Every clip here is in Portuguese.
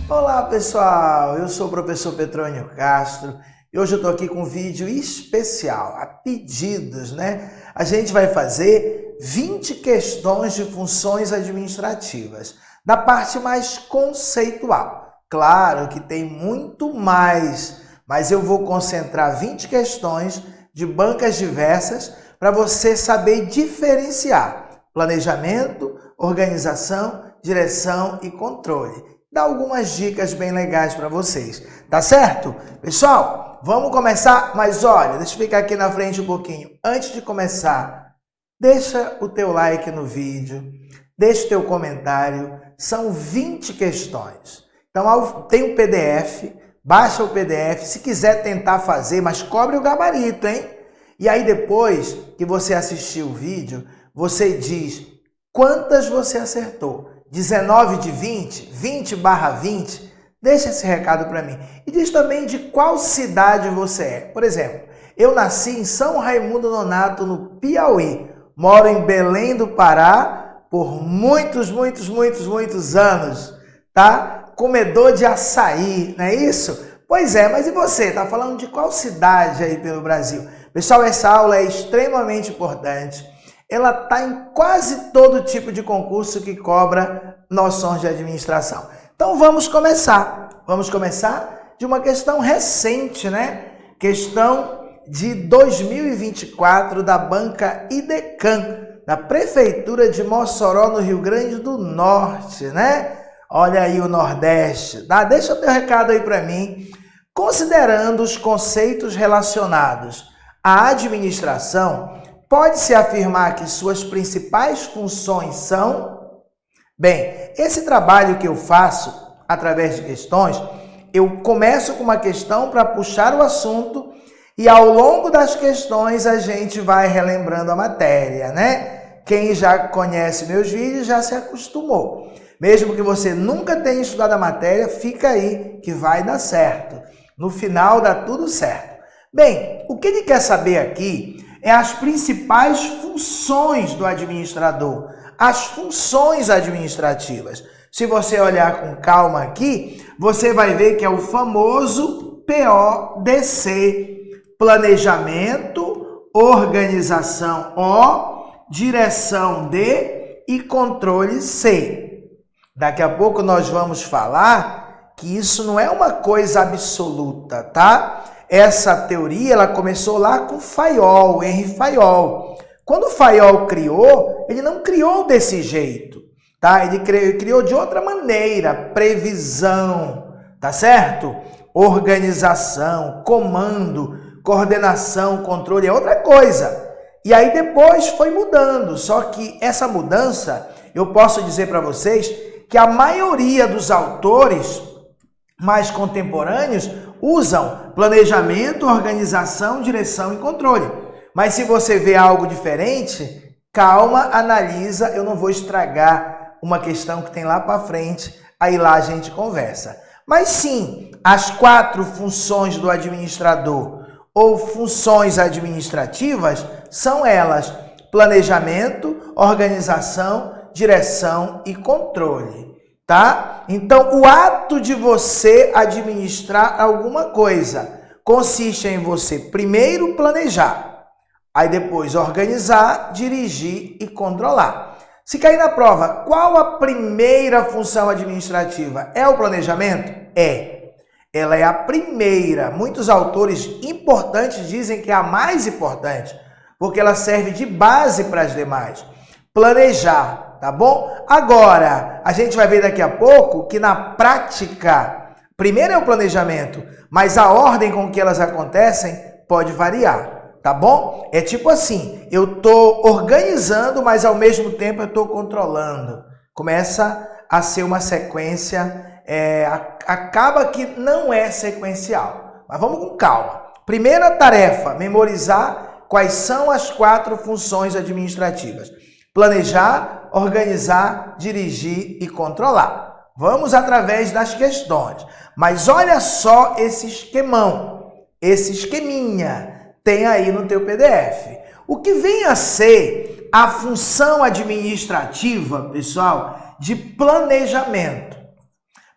Olá pessoal, eu sou o professor Petrônio Castro e hoje eu estou aqui com um vídeo especial, a pedidos, né? A gente vai fazer 20 questões de funções administrativas, da parte mais conceitual. Claro que tem muito mais, mas eu vou concentrar 20 questões de bancas diversas para você saber diferenciar planejamento, organização, direção e controle. Dar algumas dicas bem legais para vocês, tá certo? Pessoal, vamos começar, mas olha, deixa eu ficar aqui na frente um pouquinho. Antes de começar, deixa o teu like no vídeo, deixa o teu comentário, são 20 questões. Então tem o PDF, baixa o PDF, se quiser tentar fazer, mas cobre o gabarito, hein? E aí depois que você assistir o vídeo, você diz quantas você acertou. 19 de 20, 20/20, deixa esse recado para mim. E diz também de qual cidade você é. Por exemplo, eu nasci em São Raimundo Nonato, no Piauí. Moro em Belém do Pará por muitos anos, tá? Comedor de açaí, não é isso? Pois é, mas e você? Tá falando de qual cidade aí pelo Brasil? Pessoal, essa aula é extremamente importante. Ela está em quase todo tipo de concurso que cobra noções de administração. Então vamos começar. Vamos começar de uma questão recente, né? Questão de 2024 da banca IDECAM, da Prefeitura de Mossoró, no Rio Grande do Norte, né? Olha aí o Nordeste. Tá? Deixa o teu recado aí para mim. Considerando os conceitos relacionados à administração, pode-se afirmar que suas principais funções são... Bem, esse trabalho que eu faço através de questões, eu começo com uma questão para puxar o assunto e ao longo das questões a gente vai relembrando a matéria, né? Quem já conhece meus vídeos já se acostumou. Mesmo que você nunca tenha estudado a matéria, fica aí que vai dar certo. No final dá tudo certo. Bem, o que ele quer saber aqui é as principais funções do administrador, as funções administrativas. Se você olhar com calma aqui, você vai ver que é o famoso PODC, planejamento, organização O, direção D e controle C. Daqui a pouco nós vamos falar que isso não é uma coisa absoluta, tá? Essa teoria ela começou lá com Fayol, Henri Fayol. Quando Fayol criou, ele não criou desse jeito, tá? Ele criou de outra maneira, previsão, tá certo? Organização, comando, coordenação, controle é outra coisa. E aí depois foi mudando, só que essa mudança, eu posso dizer para vocês que a maioria dos autores mais contemporâneos usam planejamento, organização, direção e controle. Mas se você vê algo diferente, calma, analisa, eu não vou estragar uma questão que tem lá para frente, aí lá a gente conversa. Mas sim, as 4 funções do administrador ou funções administrativas são elas: planejamento, organização, direção e controle. Tá? Então, o ato de você administrar alguma coisa consiste em você primeiro planejar, aí depois organizar, dirigir e controlar. Se cair na prova, qual a primeira função administrativa? É o planejamento? É. Ela é a primeira. Muitos autores importantes dizem que é a mais importante, porque ela serve de base para as demais. Planejar. Tá bom? Agora, a gente vai ver daqui a pouco que na prática, primeiro é o planejamento, mas a ordem com que elas acontecem pode variar, tá bom? É tipo assim, eu tô organizando, mas ao mesmo tempo eu tô controlando. Começa a ser uma sequência, acaba que não é sequencial. Mas vamos com calma. Primeira tarefa, memorizar quais são as 4 funções administrativas. Planejar, organizar, dirigir e controlar. Vamos através das questões. Mas olha só esse esquemão, esse esqueminha, tem aí no teu PDF. O que vem a ser a função administrativa, pessoal, de planejamento.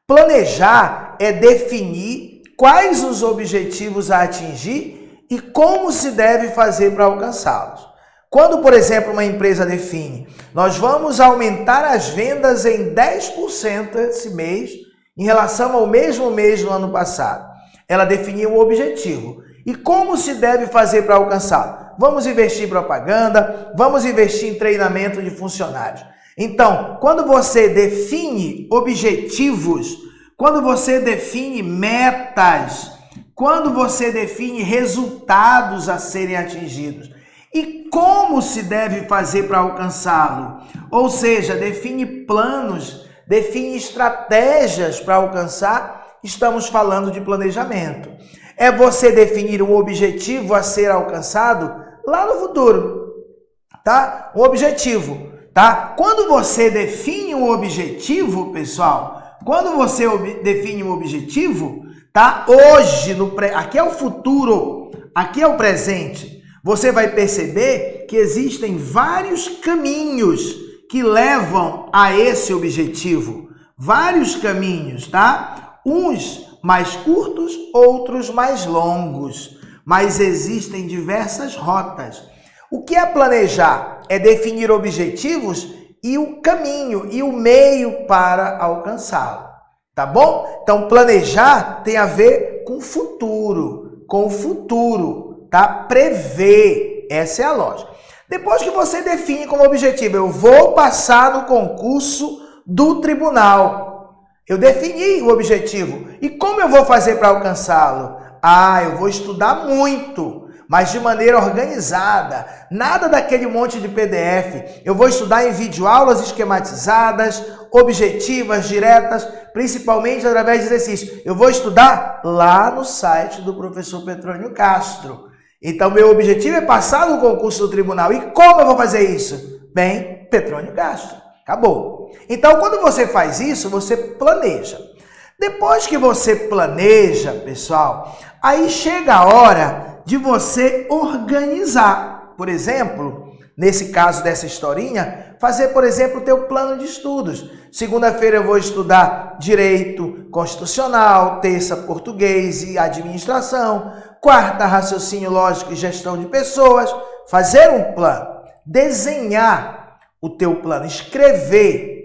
Planejar é definir quais os objetivos a atingir e como se deve fazer para alcançá-los. Quando, por exemplo, uma empresa define, nós vamos aumentar as vendas em 10% esse mês em relação ao mesmo mês do ano passado. Ela definiu um objetivo. E como se deve fazer para alcançá-lo? Vamos investir em propaganda, vamos investir em treinamento de funcionários. Então, quando você define objetivos, quando você define metas, quando você define resultados a serem atingidos e como se deve fazer para alcançá-lo, ou seja, define planos, define estratégias para alcançar, estamos falando de planejamento. É você definir um objetivo a ser alcançado lá no futuro, tá? Um objetivo, tá? Quando você define um objetivo, pessoal, quando você define um objetivo, tá? Hoje, aqui é o futuro, aqui é o presente. Você vai perceber que existem vários caminhos que levam a esse objetivo. Vários caminhos, tá? Uns mais curtos, outros mais longos. Mas existem diversas rotas. O que é planejar? É definir objetivos e o caminho e o meio para alcançá-lo. Tá bom? Então, planejar tem a ver com o futuro, tá? Prever, essa é a lógica. Depois que você define como objetivo, eu vou passar no concurso do tribunal. Eu defini o objetivo. E como eu vou fazer para alcançá-lo? Eu vou estudar muito, mas de maneira organizada. Nada daquele monte de PDF. Eu vou estudar em videoaulas esquematizadas, objetivas, diretas, principalmente através de exercícios. Eu vou estudar lá no site do professor Petrônio Castro. Então, meu objetivo é passar no concurso do tribunal. E como eu vou fazer isso? Bem, Petrônio Castro. Acabou. Então, quando você faz isso, você planeja. Depois que você planeja, pessoal, aí chega a hora de você organizar. Por exemplo, nesse caso dessa historinha, fazer, por exemplo, o teu plano de estudos. Segunda-feira eu vou estudar Direito Constitucional, terça Português e Administração, quarta Raciocínio Lógico e Gestão de Pessoas. Fazer um plano, desenhar o teu plano, escrever,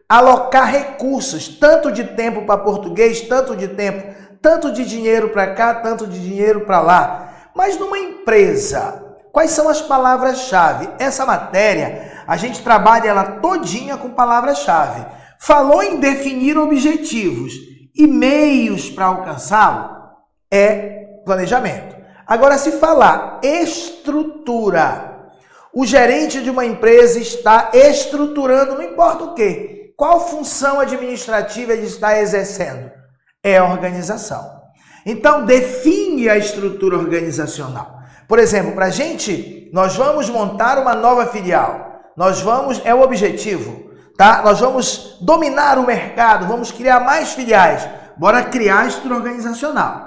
alocar recursos, tanto de tempo para português, tanto de tempo, tanto de dinheiro para cá, tanto de dinheiro para lá. Mas numa empresa, quais são as palavras-chave? Essa matéria, a gente trabalha ela todinha com palavras-chave. Falou em definir objetivos e meios para alcançá-lo, é planejamento. Agora, se falar estrutura, o gerente de uma empresa está estruturando, não importa o quê. Qual função administrativa ele está exercendo? É a organização. Então, define a estrutura organizacional. Por exemplo, para a gente, nós vamos montar uma nova filial. É o objetivo, tá? Nós vamos dominar o mercado, vamos criar mais filiais. Bora criar a estrutura organizacional.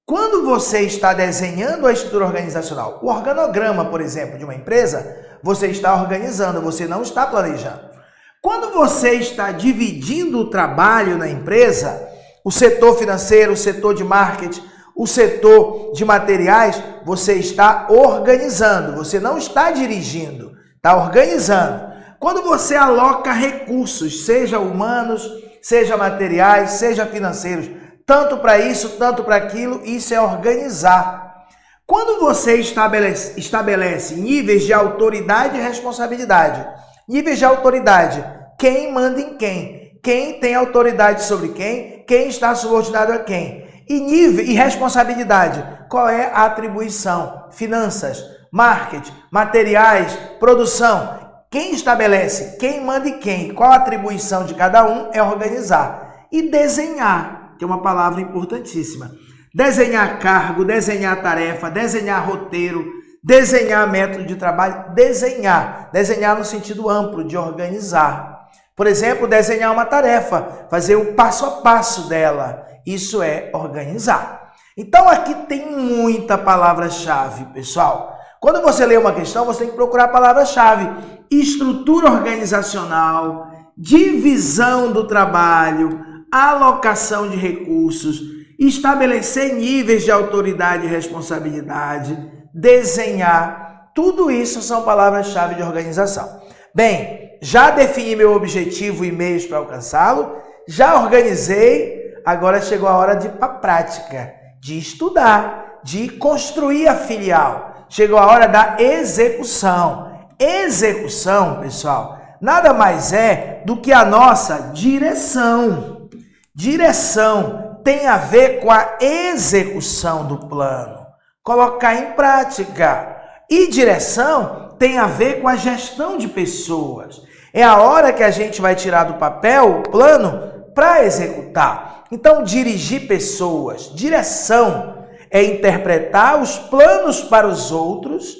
Quando você está desenhando a estrutura organizacional, o organograma, por exemplo, de uma empresa, você está organizando, você não está planejando. Quando você está dividindo o trabalho na empresa, o setor financeiro, o setor de marketing, o setor de materiais, você está organizando, você não está dirigindo, está organizando. Quando você aloca recursos, seja humanos, seja materiais, seja financeiros, tanto para isso, tanto para aquilo, isso é organizar. Quando você estabelece níveis de autoridade e responsabilidade, níveis de autoridade, quem manda em quem? Quem tem autoridade sobre quem? Quem está subordinado a quem? E responsabilidade, qual é a atribuição? Finanças, marketing, materiais, produção. Quem estabelece? Quem manda em quem? Qual a atribuição de cada um? É organizar. E desenhar, que é uma palavra importantíssima. Desenhar cargo, desenhar tarefa, desenhar roteiro, desenhar método de trabalho, desenhar no sentido amplo de organizar. Por exemplo, desenhar uma tarefa, fazer o passo a passo dela, isso é organizar. Então aqui tem muita palavra-chave, pessoal. Quando você lê uma questão, você tem que procurar a palavra-chave. Estrutura organizacional, divisão do trabalho, alocação de recursos, estabelecer níveis de autoridade e responsabilidade, desenhar, tudo isso são palavras-chave de organização. Bem, já defini meu objetivo e meios para alcançá-lo, já organizei, agora chegou a hora de ir para a prática, de estudar, de construir a filial. Chegou a hora da execução. Execução, pessoal, nada mais é do que a nossa direção. Direção tem a ver com a execução do plano, colocar em prática. E direção tem a ver com a gestão de pessoas. É a hora que a gente vai tirar do papel o plano para executar. Então, dirigir pessoas, direção, é interpretar os planos para os outros.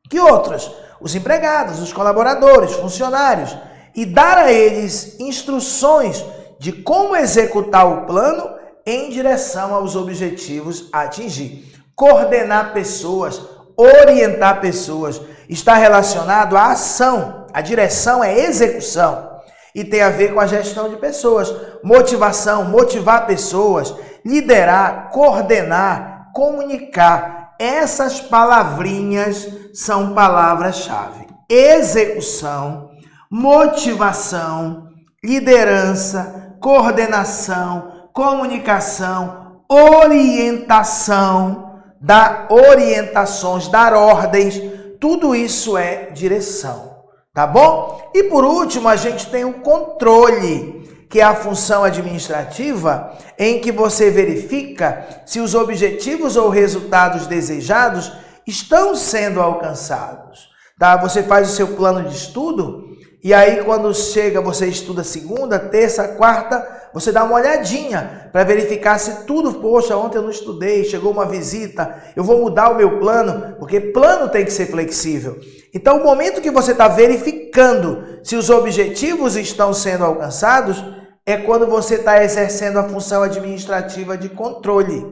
Que outros? Os empregados, os colaboradores, funcionários, e dar a eles instruções de como executar o plano em direção aos objetivos a atingir. Coordenar pessoas, orientar pessoas, está relacionado à ação. A direção é execução e tem a ver com a gestão de pessoas. Motivação, motivar pessoas, liderar, coordenar, comunicar. Essas palavrinhas são palavras-chave. Execução, motivação, liderança, coordenação, comunicação, orientação, dar orientações, dar ordens, tudo isso é direção, tá bom? E por último, a gente tem o controle, que é a função administrativa em que você verifica se os objetivos ou resultados desejados estão sendo alcançados, tá? Você faz o seu plano de estudo e aí quando chega, você estuda segunda, terça, quarta, você dá uma olhadinha para verificar se tudo, poxa, ontem eu não estudei, chegou uma visita, eu vou mudar o meu plano, porque plano tem que ser flexível. Então, o momento que você está verificando se os objetivos estão sendo alcançados, é quando você está exercendo a função administrativa de controle,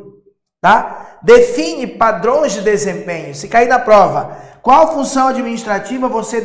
tá? Define padrões de desempenho. Se cair na prova, qual função administrativa você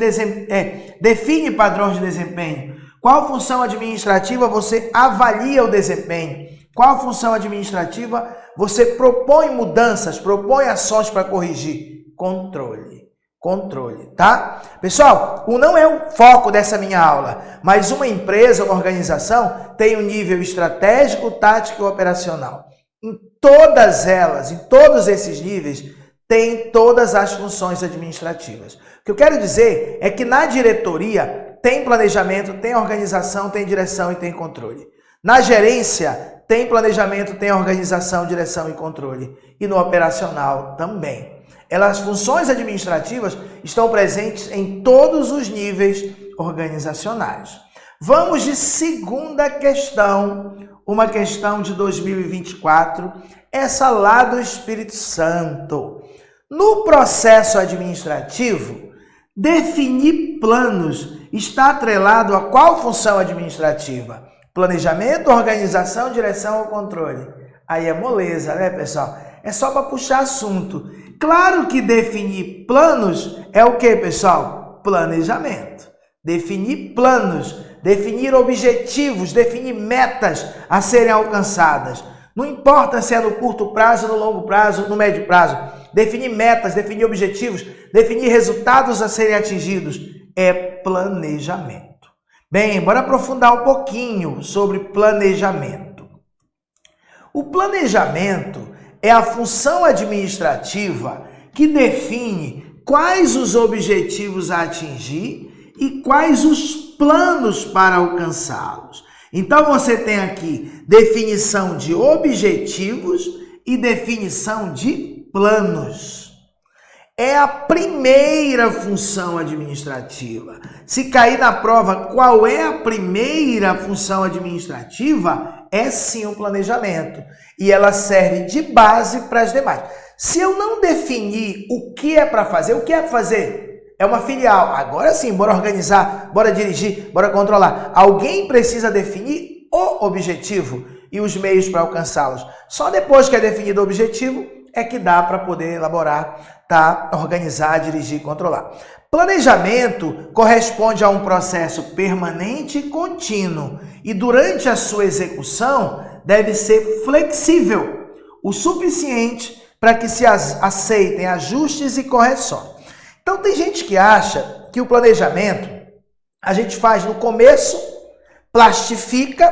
define padrões de desempenho? Qual função administrativa você avalia o desempenho? Qual função administrativa você propõe mudanças, propõe ações para corrigir? Controle. Controle, tá? Pessoal, não é o foco dessa minha aula, mas uma empresa, uma organização tem um nível estratégico, tático e operacional. Em todas elas, em todos esses níveis, tem todas as funções administrativas. O que eu quero dizer é que na diretoria tem planejamento, tem organização, tem direção e tem controle. Na gerência tem planejamento, tem organização, direção e controle. E no operacional também. As funções administrativas estão presentes em todos os níveis organizacionais. Vamos de segunda questão, uma questão de 2024, essa lá do Espírito Santo. No processo administrativo, definir planos está atrelado a qual função administrativa? Planejamento, organização, direção ou controle? Aí é moleza, né, pessoal? É só para puxar assunto. Claro que definir planos é o que, pessoal? Planejamento. Definir planos, definir objetivos, definir metas a serem alcançadas. Não importa se é no curto prazo, no longo prazo, no médio prazo. Definir metas, definir objetivos, definir resultados a serem atingidos. É planejamento. Bem, bora aprofundar um pouquinho sobre planejamento. O planejamento é a função administrativa que define quais os objetivos a atingir e quais os planos para alcançá-los. Então, você tem aqui definição de objetivos e definição de planos. É a primeira função administrativa. Se cair na prova qual é a primeira função administrativa, é sim o planejamento. E ela serve de base para as demais. Se eu não definir o que é para fazer, o que é para fazer? É uma filial. Agora sim, bora organizar, bora dirigir, bora controlar. Alguém precisa definir o objetivo e os meios para alcançá-los. Só depois que é definido o objetivo é que dá para poder elaborar, tá? Organizar, dirigir e controlar. Planejamento corresponde a um processo permanente e contínuo e durante a sua execução deve ser flexível o suficiente para que se aceitem ajustes e correções. Então tem gente que acha que o planejamento a gente faz no começo, plastifica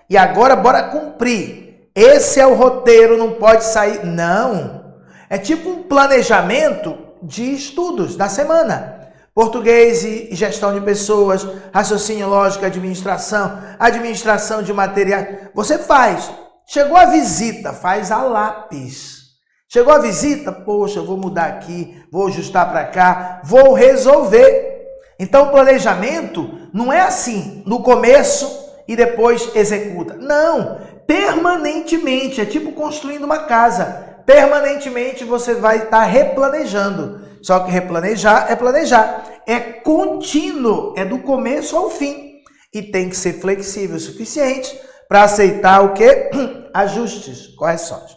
e agora bora cumprir. Esse é o roteiro, não pode sair. Não, é tipo um planejamento de estudos da semana. Português e gestão de pessoas, raciocínio lógico, administração de materiais. Você faz. Chegou a visita, faz a lápis. Chegou a visita, poxa, eu vou mudar aqui, vou ajustar para cá, vou resolver. Então, o planejamento não é assim, no começo e depois executa. Não, permanentemente, é tipo construindo uma casa. Permanentemente você vai estar replanejando. Só que replanejar é planejar. É contínuo, é do começo ao fim. E tem que ser flexível o suficiente para aceitar o quê? Ajustes, correções.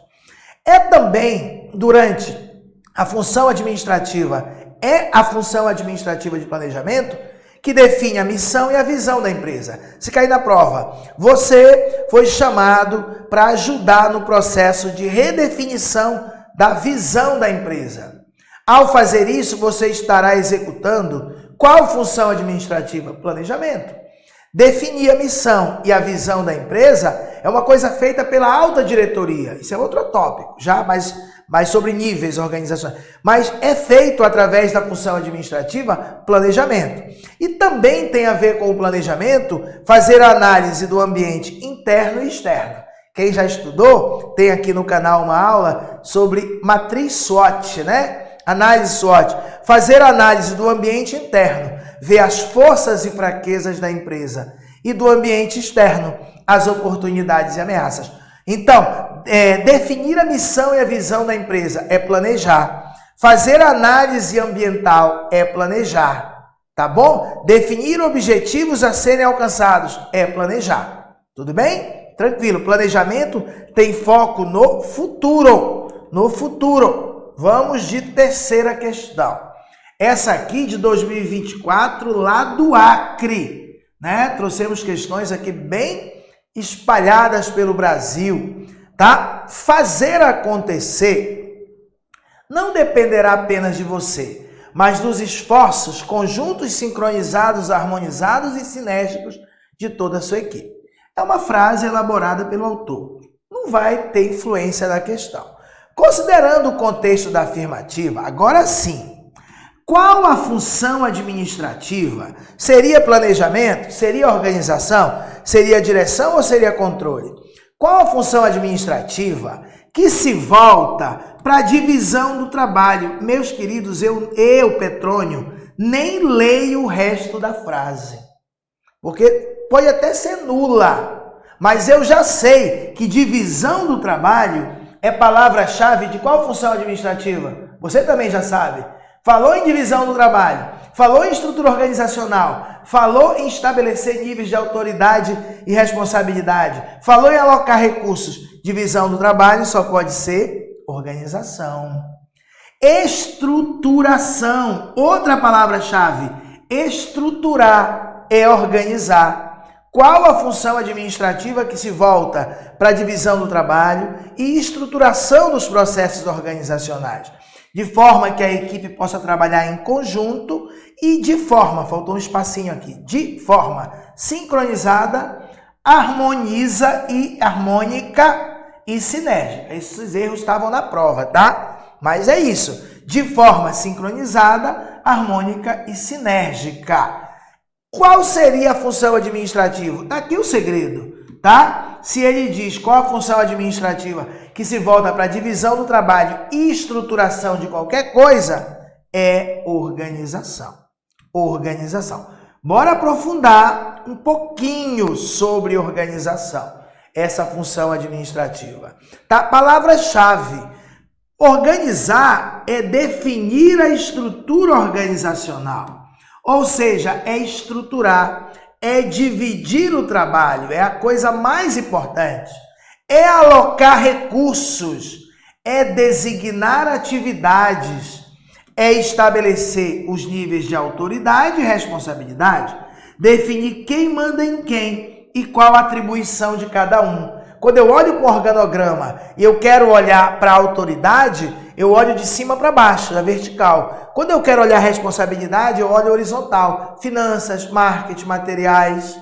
É também, durante a função administrativa, de planejamento que define a missão e a visão da empresa. Se cair na prova, você foi chamado para ajudar no processo de redefinição da visão da empresa. Ao fazer isso, você estará executando qual função administrativa? Planejamento. Definir a missão e a visão da empresa é uma coisa feita pela alta diretoria. Isso é outro tópico, já mais sobre níveis organizacionais. Mas é feito através da função administrativa, planejamento. E também tem a ver com o planejamento, fazer a análise do ambiente interno e externo. Quem já estudou, tem aqui no canal uma aula sobre matriz SWOT, né? Análise SWOT. Fazer a análise do ambiente interno, ver as forças e fraquezas da empresa. E do ambiente externo, as oportunidades e ameaças. Então, definir a missão e a visão da empresa é planejar. Fazer análise ambiental é planejar. Tá bom? Definir objetivos a serem alcançados é planejar. Tudo bem? Tranquilo. Planejamento tem foco no futuro. No futuro. Vamos de terceira questão. Essa aqui de 2024, lá do Acre, né? Trouxemos questões aqui bem espalhadas pelo Brasil, tá? Fazer acontecer não dependerá apenas de você, mas dos esforços conjuntos, sincronizados, harmonizados e sinérgicos de toda a sua equipe. É uma frase elaborada pelo autor. Não vai ter influência da questão. Considerando o contexto da afirmativa, agora sim, qual a função administrativa? Seria planejamento? Seria organização? Seria direção ou seria controle? Qual a função administrativa que se volta para a divisão do trabalho? Meus queridos, eu, Petrônio, nem leio o resto da frase, porque pode até ser nula, mas eu já sei que divisão do trabalho é palavra-chave de qual função administrativa? Você também já sabe. Falou em divisão do trabalho, falou em estrutura organizacional, falou em estabelecer níveis de autoridade e responsabilidade, falou em alocar recursos. Divisão do trabalho só pode ser organização. Estruturação, outra palavra-chave. Estruturar é organizar. Qual a função administrativa que se volta para a divisão do trabalho e estruturação dos processos organizacionais? De forma que a equipe possa trabalhar em conjunto e de forma, faltou um espacinho aqui, de forma sincronizada, harmônica e sinérgica. Esses erros estavam na prova, tá? Mas é isso, de forma sincronizada, harmônica e sinérgica. Qual seria a função administrativa? Tá aqui o segredo, tá? Se ele diz qual a função administrativa que se volta para a divisão do trabalho e estruturação de qualquer coisa, é organização. Organização. Bora aprofundar um pouquinho sobre organização, essa função administrativa. Tá? Palavra-chave. Organizar é definir a estrutura organizacional. Ou seja, é estruturar, é dividir o trabalho, é a coisa mais importante. É alocar recursos, é designar atividades, É estabelecer os níveis de autoridade e responsabilidade, definir quem manda em quem e qual a atribuição de cada um. Quando eu olho para o organograma e eu quero olhar para a autoridade, eu olho de cima para baixo, da vertical. Quando eu quero olhar a responsabilidade, eu olho horizontal. Finanças, marketing, materiais.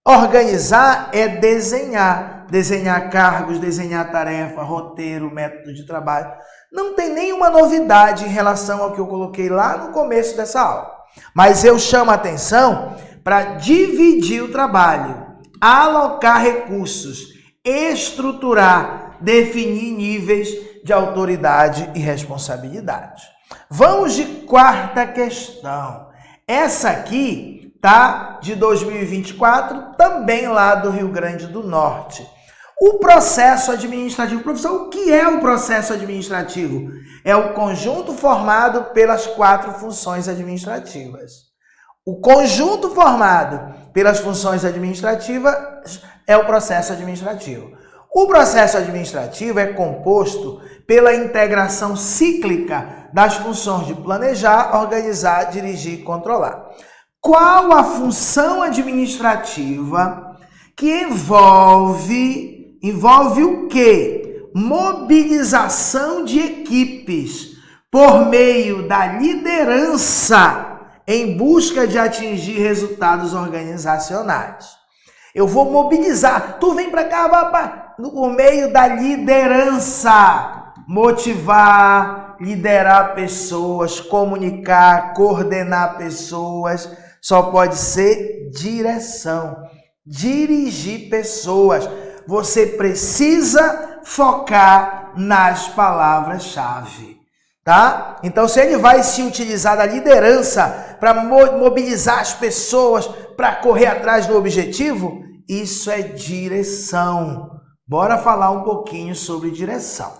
Organizar é desenhar. Desenhar cargos, desenhar tarefa, roteiro, método de trabalho. Não tem nenhuma novidade em relação ao que eu coloquei lá no começo dessa aula. Mas eu chamo a atenção para dividir o trabalho, alocar recursos, estruturar, definir níveis de autoridade e responsabilidade. Vamos de quarta questão. Essa aqui tá de 2024, também lá do Rio Grande do Norte. O processo administrativo. Professor, o que é o processo administrativo? É o conjunto formado pelas 4 funções administrativas. O conjunto formado pelas funções administrativas é o processo administrativo. O processo administrativo é composto pela integração cíclica das funções de planejar, organizar, dirigir e controlar. Qual a função administrativa que envolve o quê? Mobilização de equipes por meio da liderança em busca de atingir resultados organizacionais. Eu vou mobilizar. Tu vem para cá, papá, por meio da liderança. Motivar, liderar pessoas, comunicar, coordenar pessoas. Só pode ser direção. Dirigir pessoas. Você precisa focar nas palavras-chave. Tá? Então, se ele vai se utilizar da liderança para mobilizar as pessoas para correr atrás do objetivo, isso é direção. Bora falar um pouquinho sobre direção.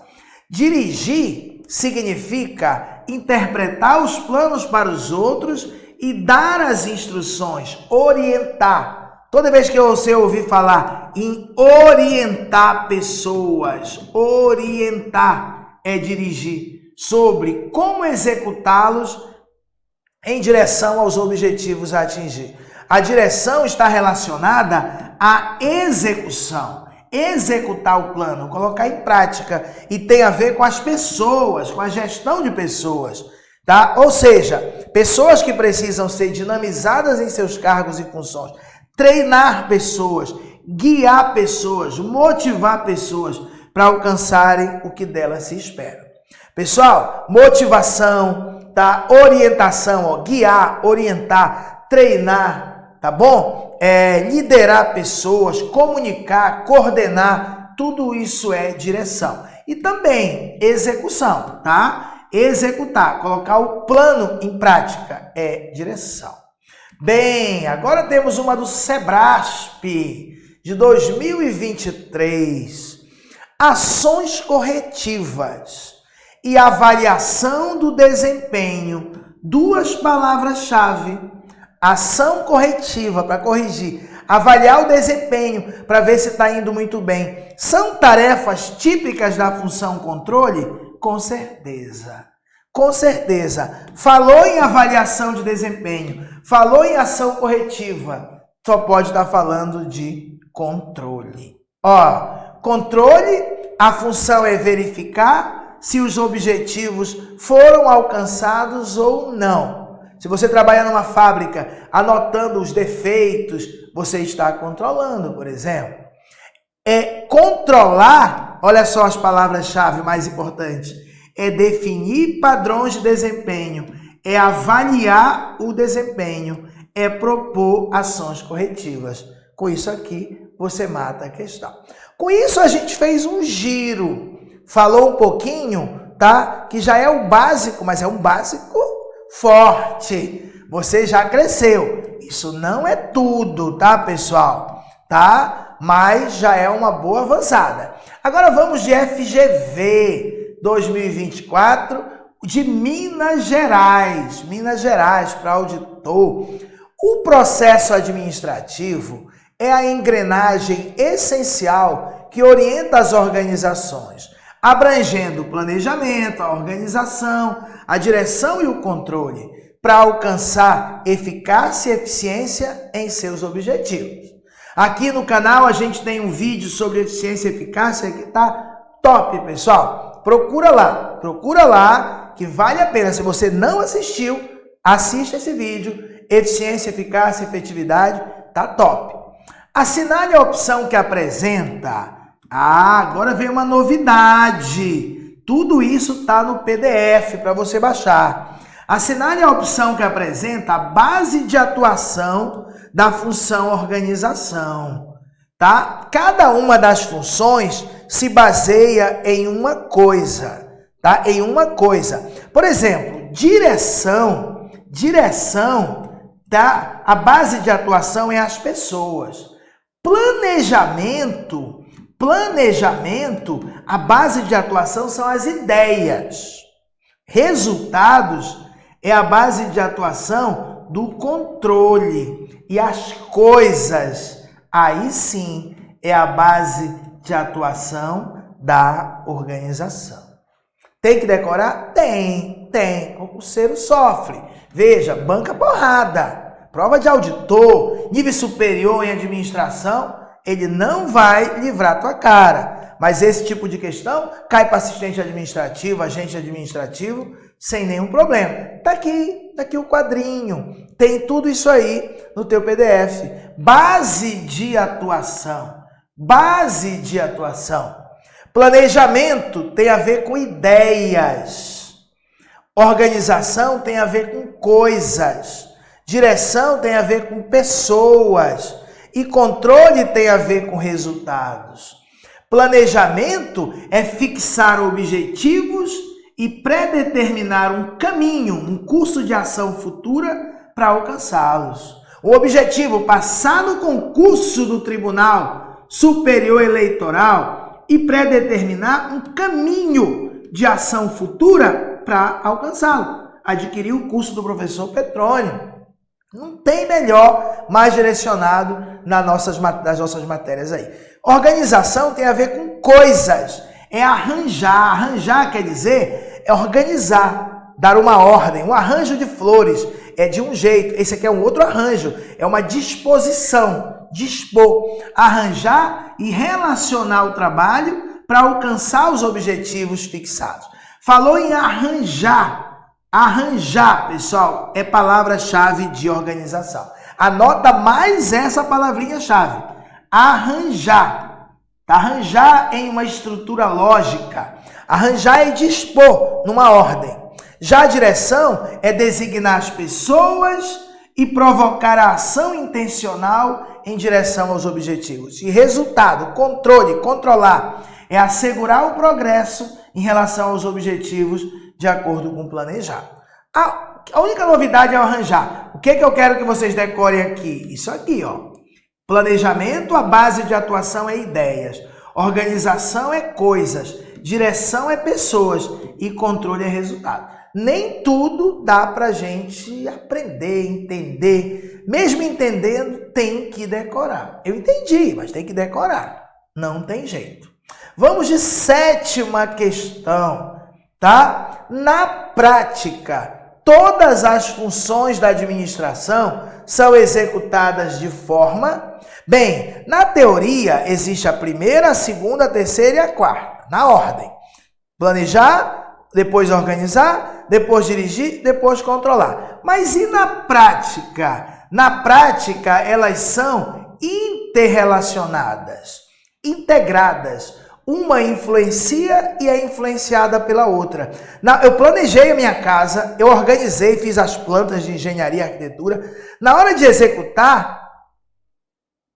Dirigir significa interpretar os planos para os outros e dar as instruções, orientar. Toda vez que você ouvir falar em orientar pessoas, orientar é dirigir sobre como executá-los em direção aos objetivos a atingir. A direção está relacionada à execução. Executar o plano, colocar em prática. E tem a ver com as pessoas, com a gestão de pessoas. Tá? Ou seja, pessoas que precisam ser dinamizadas em seus cargos e funções. Treinar pessoas, guiar pessoas, motivar pessoas para alcançarem o que delas se espera. Pessoal, motivação, tá? Orientação, ó, guiar, orientar, treinar, tá bom? Liderar pessoas, comunicar, coordenar, tudo isso é direção. E também execução, tá? Executar, colocar o plano em prática é direção. Bem, agora temos uma do Sebrasp de 2023. Ações corretivas e avaliação do desempenho, 2 palavras-chave. Ação corretiva para corrigir, avaliar o desempenho para ver se está indo muito bem. São tarefas típicas da função controle? Com certeza. Com certeza. Falou em avaliação de desempenho, falou em ação corretiva, só pode estar falando de controle. Ó, controle, a função é verificar se os objetivos foram alcançados ou não. Se você trabalha numa fábrica anotando os defeitos, você está controlando, por exemplo. Controlar, olha só as palavras-chave mais importantes, é definir padrões de desempenho, é avaliar o desempenho, é propor ações corretivas. Com isso aqui, você mata a questão. Com isso, a gente fez um giro. Falou um pouquinho, tá? Que já é o básico, mas é um básico forte. Você já cresceu. Isso não é tudo, tá, pessoal? Tá? Mas já é uma boa avançada. Agora vamos de FGV 2024 de Minas Gerais. Minas Gerais para auditor. O processo administrativo é a engrenagem essencial que orienta as organizações abrangendo o planejamento, a organização, a direção e o controle, para alcançar eficácia e eficiência em seus objetivos. Aqui no canal a gente tem um vídeo sobre eficiência e eficácia que tá top, pessoal. Procura lá que vale a pena. Se você não assistiu, assista esse vídeo. Eficiência, eficácia, efetividade, tá top. Assinale a opção que apresenta. Agora vem uma novidade. Tudo isso tá no PDF para você baixar. Assinale a opção que apresenta a base de atuação da função organização, tá? Cada uma das funções se baseia em uma coisa, tá? Em uma coisa. Por exemplo, direção, tá? A base de atuação é as pessoas. Planejamento, a base de atuação são as ideias. Resultados é a base de atuação do controle. E as coisas, aí sim, é a base de atuação da organização. Tem que decorar? Tem. O concurseiro sofre. Veja, banca porrada. Prova de auditor, nível superior em administração, ele não vai livrar a tua cara. Mas esse tipo de questão cai para assistente administrativo, agente administrativo, sem nenhum problema. Tá aqui o quadrinho. Tem tudo isso aí no teu PDF. Base de atuação. Planejamento tem a ver com ideias. Organização tem a ver com coisas. Direção tem a ver com pessoas. E controle tem a ver com resultados. Planejamento é fixar objetivos e predeterminar um caminho, um curso de ação futura para alcançá-los. O objetivo, passar no concurso do Tribunal Superior Eleitoral e predeterminar um caminho de ação futura para alcançá-lo. Adquirir o curso do professor Petrônio. Não tem melhor, mais direcionado nas nossas matérias aí. Organização tem a ver com coisas. É arranjar. Arranjar quer dizer é organizar, dar uma ordem. Um arranjo de flores é de um jeito. Esse aqui é um outro arranjo. É uma disposição. Dispor. Arranjar e relacionar o trabalho para alcançar os objetivos fixados. Falou em arranjar. Arranjar, pessoal, é palavra-chave de organização. Anota mais essa palavrinha-chave. Arranjar. Arranjar em uma estrutura lógica. Arranjar é dispor numa ordem. Já a direção é designar as pessoas e provocar a ação intencional em direção aos objetivos. E resultado, controle, controlar, é assegurar o progresso em relação aos objetivos de acordo com o planejado. A única novidade é o arranjar. O que eu quero que vocês decorem aqui? Isso aqui, ó. Planejamento, a base de atuação é ideias. Organização é coisas. Direção é pessoas. E controle é resultado. Nem tudo dá pra gente aprender, entender. Mesmo entendendo, tem que decorar. Eu entendi, mas tem que decorar. Não tem jeito. Vamos de 7ª questão. Tá? Na prática, todas as funções da administração são executadas de forma... Bem, na teoria, existe a primeira, a segunda, a terceira e a quarta, na ordem. Planejar, depois organizar, depois dirigir, depois controlar. Mas e na prática? Na prática, elas são interrelacionadas, integradas. Uma influencia e é influenciada pela outra. Eu planejei a minha casa, eu organizei, fiz as plantas de engenharia e arquitetura. Na hora de executar,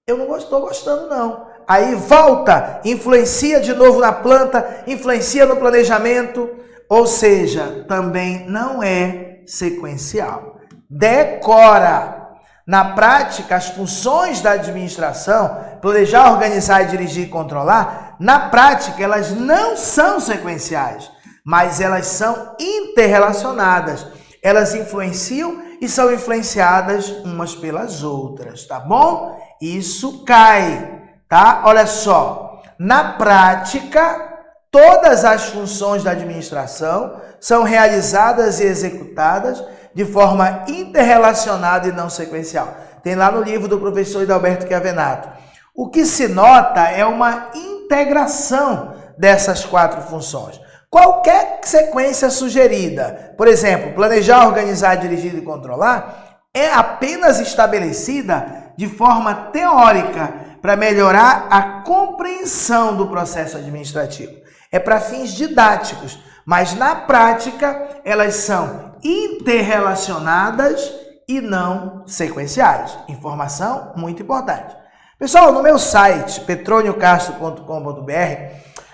eu não estou gostando não. Aí volta, influencia de novo na planta, influencia no planejamento. Ou seja, também não é sequencial. Decora. Na prática, as funções da administração, planejar, organizar, dirigir e controlar, na prática, elas não são sequenciais, mas elas são interrelacionadas. Elas influenciam e são influenciadas umas pelas outras, tá bom? Isso cai, tá? Olha só, na prática, Todas as funções da administração são realizadas e executadas de forma interrelacionada e não sequencial. Tem lá no livro do professor Hidalberto Chiavenato. O que se nota é uma integração dessas 4 funções. Qualquer sequência sugerida, por exemplo, planejar, organizar, dirigir e controlar, é apenas estabelecida de forma teórica para melhorar a compreensão do processo administrativo. É para fins didáticos, mas na prática elas são interrelacionadas e não sequenciais. Informação muito importante. Pessoal, no meu site, petroniocastro.com.br,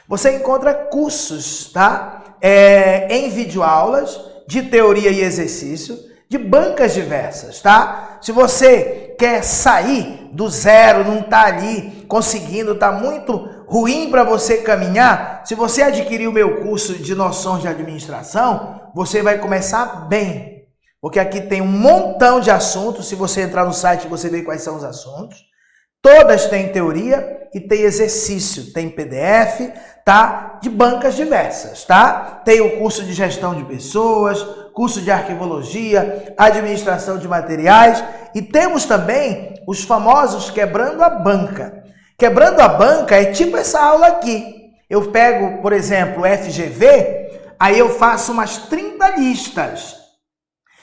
você encontra cursos, tá? Em videoaulas de teoria e exercício, de bancas diversas, tá? Se você quer sair do zero, não está ali conseguindo, está muito ruim para você caminhar, se você adquirir o meu curso de noções de administração, você vai começar bem. Porque aqui tem um montão de assuntos, se você entrar no site você vê quais são os assuntos. Todas têm teoria e tem exercício, tem PDF, tá? De bancas diversas, tá? Tem o curso de gestão de pessoas, curso de arquivologia, administração de materiais e temos também os famosos quebrando a banca. Quebrando a banca é tipo essa aula aqui. Eu pego, por exemplo, o FGV, aí eu faço umas 30 listas.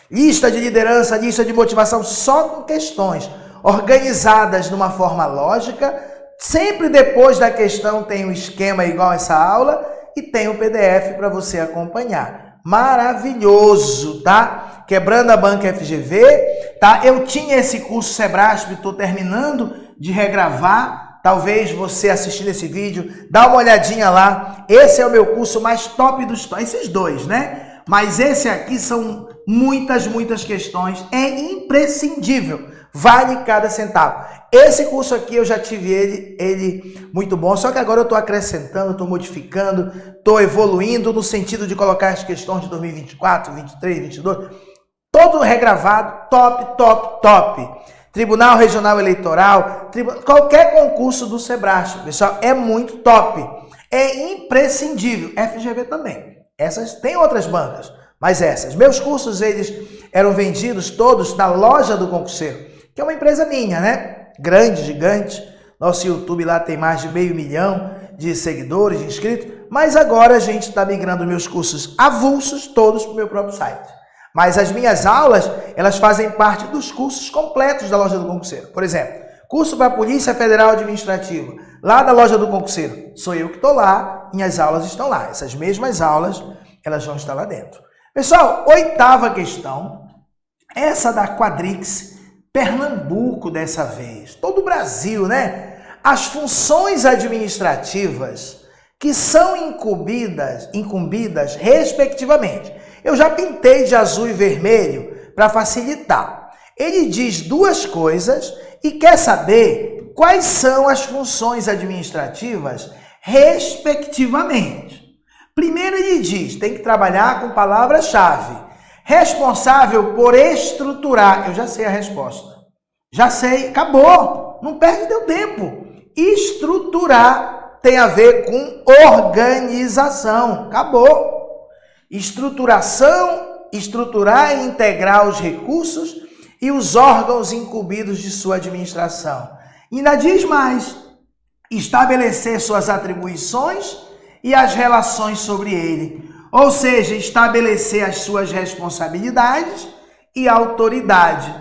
Lista de liderança, lista de motivação, só com questões organizadas de uma forma lógica. Sempre depois da questão tem um esquema igual essa aula e tem o PDF para você acompanhar. Maravilhoso, tá? Quebrando a banca FGV, tá? Eu tinha esse curso Sebrasp, estou terminando de regravar. Talvez você assistindo esse vídeo, dá uma olhadinha lá. Esse é o meu curso mais top dos top. Esses dois, né? Mas esse aqui são muitas questões. É imprescindível. Vale cada centavo. Esse curso aqui eu já tive ele muito bom, só que agora eu estou acrescentando, estou modificando, estou evoluindo no sentido de colocar as questões de 2024, 23, 22, todo regravado, top. Tribunal Regional Eleitoral, qualquer concurso do Sebrasp, pessoal, é muito top. É imprescindível. FGV também. Essas tem outras bancas, mas essas. Meus cursos, eles eram vendidos todos na Loja do Concurseiro, que é uma empresa minha, né? Grande, gigante. Nosso YouTube lá tem mais de 500 mil de seguidores, de inscritos. Mas agora a gente está migrando meus cursos avulsos todos para o meu próprio site. Mas as minhas aulas, elas fazem parte dos cursos completos da Loja do Concurseiro. Por exemplo, curso para a Polícia Federal Administrativa, lá da Loja do Concurseiro. Sou eu que estou lá, minhas aulas estão lá. Essas mesmas aulas, elas vão estar lá dentro. Pessoal, 8ª questão, essa da Quadrix, Pernambuco dessa vez. Todo o Brasil, né? As funções administrativas que são incumbidas respectivamente. Eu já pintei de azul e vermelho para facilitar. Ele diz 2 coisas e quer saber quais são as funções administrativas respectivamente. Primeiro ele diz, tem que trabalhar com palavra-chave. Responsável por estruturar. Eu já sei a resposta. Já sei, acabou. Não perde teu tempo. Estruturar tem a ver com organização. Acabou. Estruturar e integrar os recursos e os órgãos incumbidos de sua administração. E ainda diz mais, estabelecer suas atribuições e as relações sobre ele. Ou seja, estabelecer as suas responsabilidades e autoridade.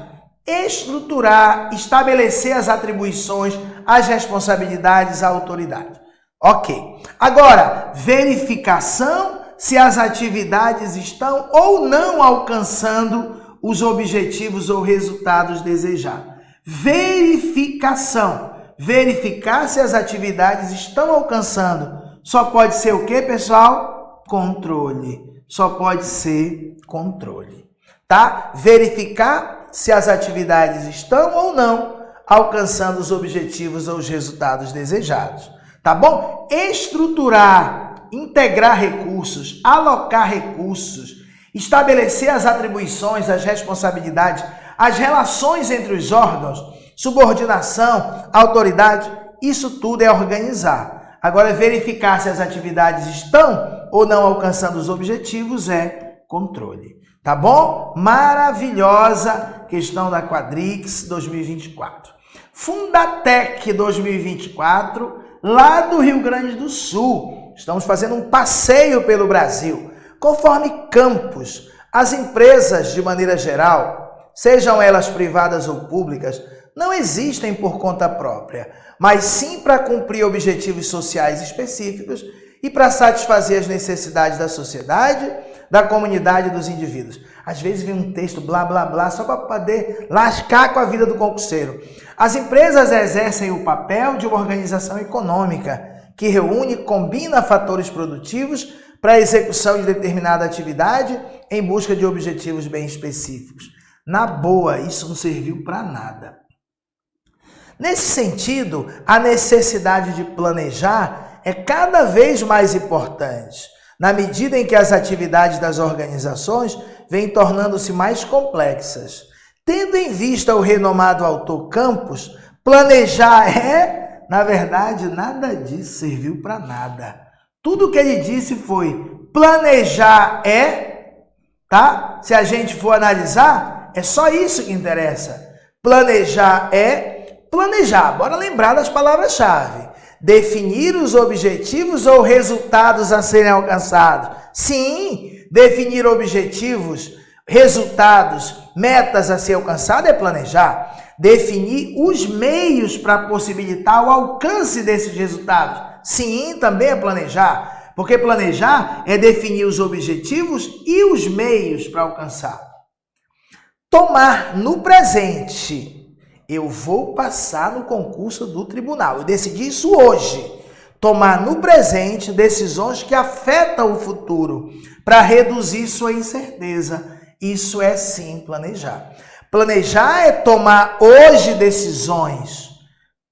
Estruturar, estabelecer as atribuições, as responsabilidades, a autoridade. Ok. Agora, verificação se as atividades estão ou não alcançando os objetivos ou resultados desejados. Verificação. Verificar se as atividades estão alcançando. Só pode ser o quê, pessoal? Controle. Só pode ser controle. Tá? Verificar se as atividades estão ou não alcançando os objetivos ou os resultados desejados. Tá bom? Estruturar, integrar recursos, alocar recursos, estabelecer as atribuições, as responsabilidades, as relações entre os órgãos, subordinação, autoridade, isso tudo é organizar. Agora, verificar se as atividades estão ou não alcançando os objetivos é controle. Tá bom? Maravilhosa questão da Quadrix 2024. Fundatec 2024, lá do Rio Grande do Sul. Estamos fazendo um passeio pelo Brasil. Conforme campos, as empresas, de maneira geral, sejam elas privadas ou públicas, não existem por conta própria, mas sim para cumprir objetivos sociais específicos e para satisfazer as necessidades da sociedade, da comunidade e dos indivíduos. Às vezes vem um texto blá blá blá só para poder lascar com a vida do concurseiro. As empresas exercem o papel de uma organização econômica que reúne e combina fatores produtivos para a execução de determinada atividade em busca de objetivos bem específicos. Na boa, isso não serviu para nada. Nesse sentido, a necessidade de planejar é cada vez mais importante, na medida em que as atividades das organizações vêm tornando-se mais complexas. Tendo em vista o renomado autor Campos, planejar na verdade, nada disso serviu para nada. Tudo que ele disse foi, planejar tá? Se a gente for analisar, é só isso que interessa. Planejar planejar. Bora lembrar das palavras-chave. Definir os objetivos ou resultados a serem alcançados. Sim, definir objetivos, resultados, metas a ser alcançadas é planejar. Definir os meios para possibilitar o alcance desses resultados. Sim, também é planejar. Porque planejar é definir os objetivos e os meios para alcançar. Tomar no presente. Eu vou passar no concurso do tribunal. Eu decidi isso hoje. Tomar no presente decisões que afetam o futuro para reduzir sua incerteza. Isso é sim planejar. Planejar é tomar hoje decisões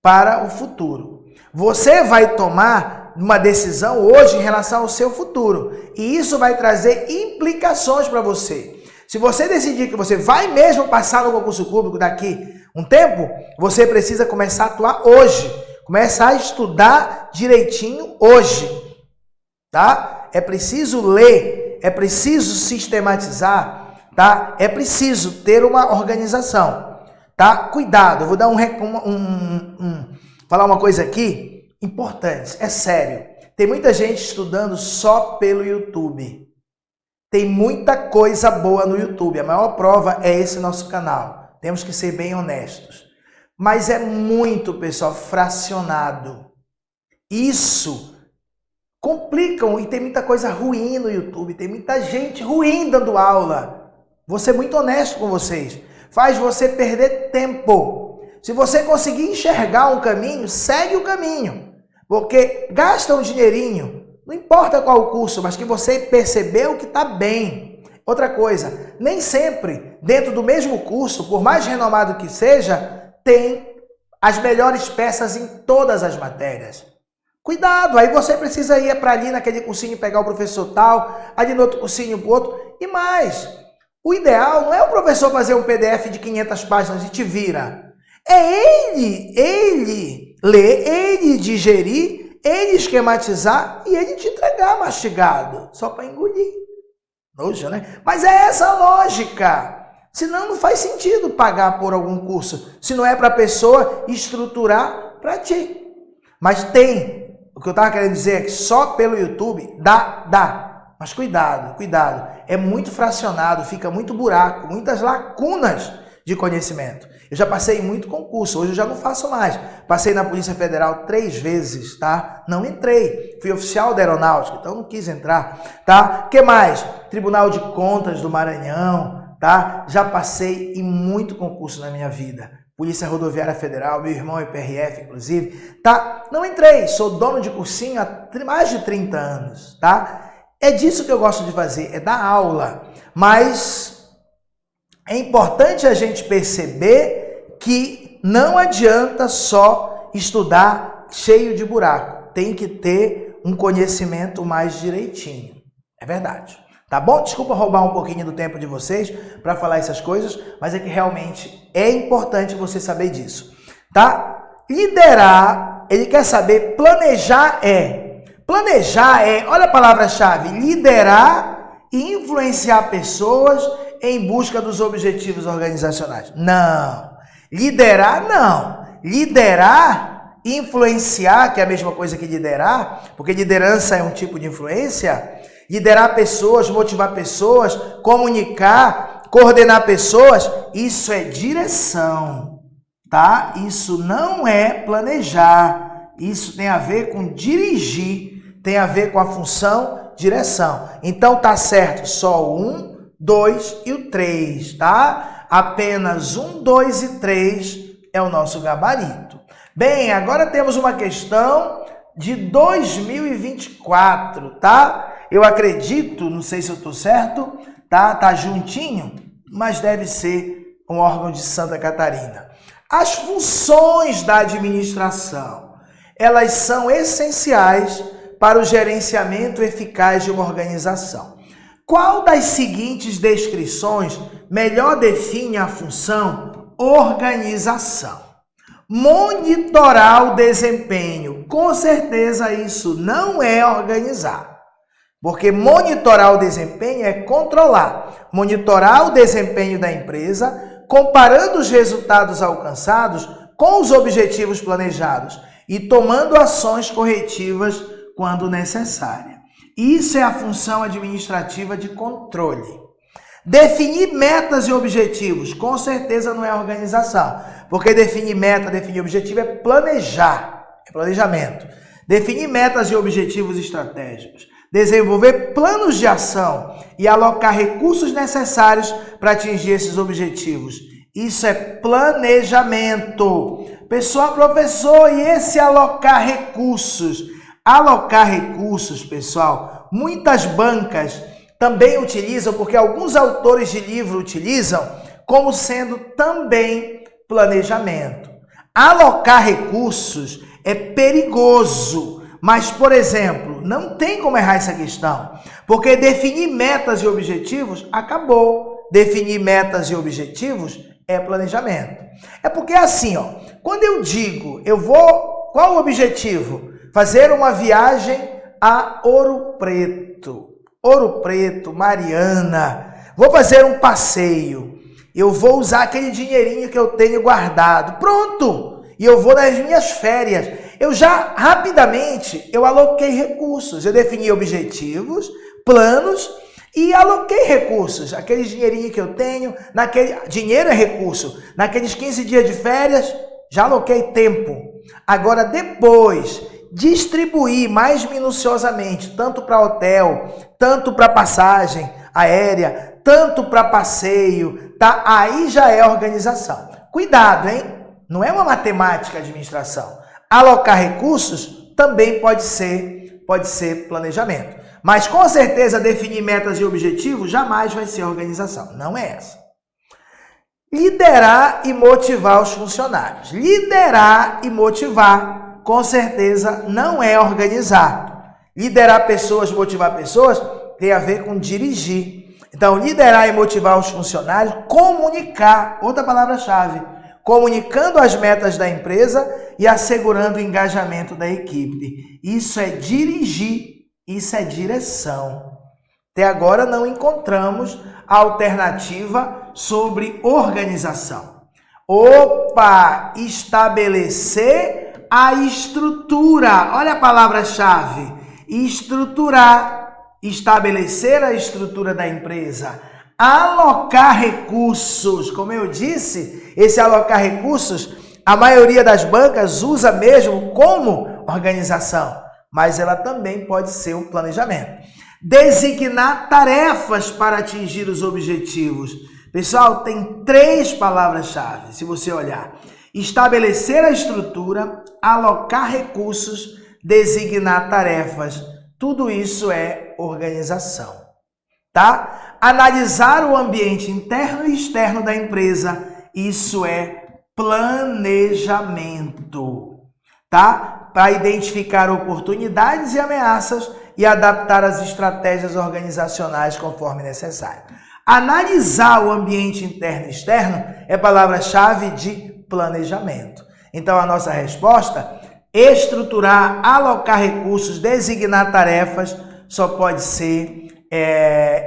para o futuro. Você vai tomar uma decisão hoje em relação ao seu futuro. E isso vai trazer implicações para você. Se você decidir que você vai mesmo passar no concurso público daqui um tempo, você precisa começar a atuar hoje. Começar a estudar direitinho hoje. Tá? É preciso ler, é preciso sistematizar, tá? É preciso ter uma organização, tá? Cuidado, eu vou dar falar uma coisa aqui importante, é sério. Tem muita gente estudando só pelo YouTube. Tem muita coisa boa no YouTube. A maior prova é esse nosso canal. Temos que ser bem honestos. Mas é muito, pessoal, fracionado. Isso complica e tem muita coisa ruim no YouTube. Tem muita gente ruim dando aula. Vou ser muito honesto com vocês. Faz você perder tempo. Se você conseguir enxergar um caminho, segue o caminho. Porque gasta um dinheirinho. Não importa qual o curso, mas que você percebeu que está bem. Outra coisa, nem sempre dentro do mesmo curso, por mais renomado que seja, tem as melhores peças em todas as matérias. Cuidado, aí você precisa ir para ali naquele cursinho pegar o professor tal, ali no outro cursinho para o outro. E mais, o ideal não é o professor fazer um PDF de 500 páginas e te vira. É ele ler, ele digerir, ele esquematizar e ele te entregar mastigado, só para engolir. Nojo, né? Mas é essa a lógica. Senão não faz sentido pagar por algum curso, se não é para a pessoa estruturar para ti. Mas tem, o que eu estava querendo dizer é que só pelo YouTube dá. Mas cuidado, é muito fracionado, fica muito buraco, muitas lacunas de conhecimento. Eu já passei muito concurso, hoje eu já não faço mais. Passei na Polícia Federal 3 vezes, tá? Não entrei. Fui oficial da Aeronáutica, então não quis entrar, tá? O que mais? Tribunal de Contas do Maranhão, tá? Já passei em muito concurso na minha vida. Polícia Rodoviária Federal, meu irmão é PRF, inclusive, tá? Não entrei, sou dono de cursinho há mais de 30 anos, tá? É disso que eu gosto de fazer, é dar aula. Mas é importante a gente perceber que não adianta só estudar cheio de buraco. Tem que ter um conhecimento mais direitinho. É verdade. Tá bom? Desculpa roubar um pouquinho do tempo de vocês para falar essas coisas, mas é que realmente é importante você saber disso. Tá? Liderar Ele quer saber, planejar é, olha a palavra-chave, liderar e influenciar pessoas em busca dos objetivos organizacionais. Não, liderar não. Liderar, influenciar, que é a mesma coisa que liderar, porque liderança é um tipo de influência. Liderar pessoas, motivar pessoas, comunicar, coordenar pessoas, isso é direção, tá? Isso não é planejar. Isso tem a ver com dirigir, tem a ver com a função direção. Então tá certo só o 1, 2 e o 3, tá? Apenas 1, 2 e 3 é o nosso gabarito. Bem, agora temos uma questão de 2024, tá? Eu acredito, não sei se eu estou certo, tá? Tá juntinho, mas deve ser um órgão de Santa Catarina. As funções da administração, elas são essenciais para o gerenciamento eficaz de uma organização. Qual das seguintes descrições melhor define a função organização? Monitorar o desempenho. Com certeza isso não é organizar. Porque monitorar o desempenho é controlar. Monitorar o desempenho da empresa, comparando os resultados alcançados com os objetivos planejados e tomando ações corretivas quando necessária. Isso é a função administrativa de controle. Definir metas e objetivos, com certeza não é organização, porque definir meta, definir objetivo é planejar, é planejamento. Definir metas e objetivos estratégicos, desenvolver planos de ação e alocar recursos necessários para atingir esses objetivos. Isso é planejamento. Pessoal, professor, e esse alocar recursos? Alocar recursos, pessoal, muitas bancas também utilizam, porque alguns autores de livro utilizam, como sendo também planejamento. Alocar recursos é perigoso, mas, por exemplo, não tem como errar essa questão, porque definir metas e objetivos acabou. Definir metas e objetivos é planejamento. É porque assim, ó, quando eu digo, qual o objetivo? Fazer uma viagem a Ouro Preto. Ouro Preto, Mariana. Vou fazer um passeio. Eu vou usar aquele dinheirinho que eu tenho guardado. Pronto! E eu vou nas minhas férias. Eu já, rapidamente, eu aloquei recursos. Eu defini objetivos, planos e aloquei recursos. Aquele dinheirinho que eu tenho, dinheiro é recurso. Naqueles 15 dias de férias, já aloquei tempo. Agora, depois, distribuir mais minuciosamente, tanto para hotel, tanto para passagem aérea, tanto para passeio, tá? Aí já é organização. Cuidado, hein? Não é uma matemática administração. Alocar recursos também pode ser planejamento. Mas com certeza definir metas e objetivos jamais vai ser organização. Não é essa. Liderar e motivar os funcionários. Liderar e motivar, com certeza, não é organizar. Liderar pessoas, motivar pessoas, tem a ver com dirigir. Então, liderar e motivar os funcionários, comunicar, outra palavra-chave, comunicando as metas da empresa e assegurando o engajamento da equipe. Isso é dirigir, isso é direção. Até agora não encontramos a alternativa sobre organização. Opa! Estabelecer a estrutura. Olha a palavra-chave. Estruturar. Estabelecer a estrutura da empresa. Alocar recursos. Como eu disse, esse alocar recursos, a maioria das bancas usa mesmo como organização, mas ela também pode ser um planejamento. Designar tarefas para atingir os objetivos. Pessoal, tem 3 palavras-chave, se você olhar. Estabelecer a estrutura, alocar recursos, designar tarefas. Tudo isso é organização, tá? Analisar o ambiente interno e externo da empresa. Isso é planejamento, tá? Para identificar oportunidades e ameaças e adaptar as estratégias organizacionais conforme necessário. Analisar o ambiente interno e externo é palavra-chave de planejamento. Então, a nossa resposta, estruturar, alocar recursos, designar tarefas, só pode ser